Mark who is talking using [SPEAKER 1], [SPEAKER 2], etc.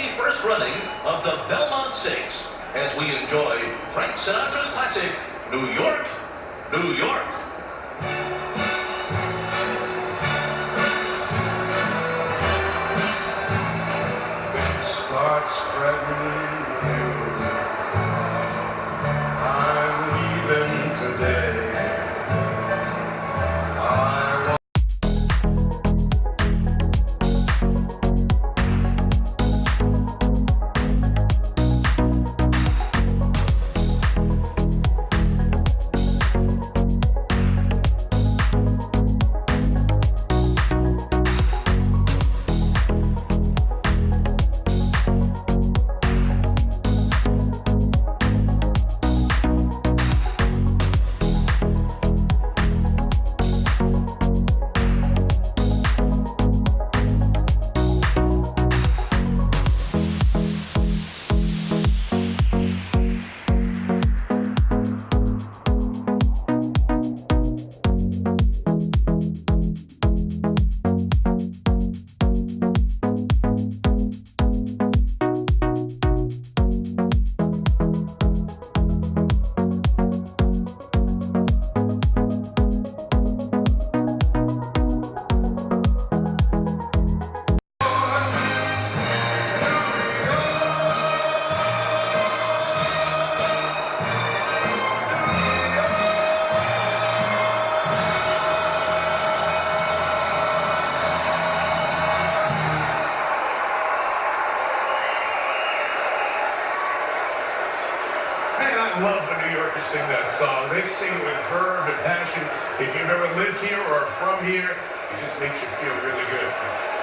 [SPEAKER 1] 51st running of the Belmont Stakes as we enjoy Frank Sinatra's classic, New York, New York.
[SPEAKER 2] Start spreading the news. I'm leaving today.
[SPEAKER 3] Man, I love when New Yorkers sing that song. They sing it with verve and passion. If you've ever lived here or are from here, it just makes you feel really good.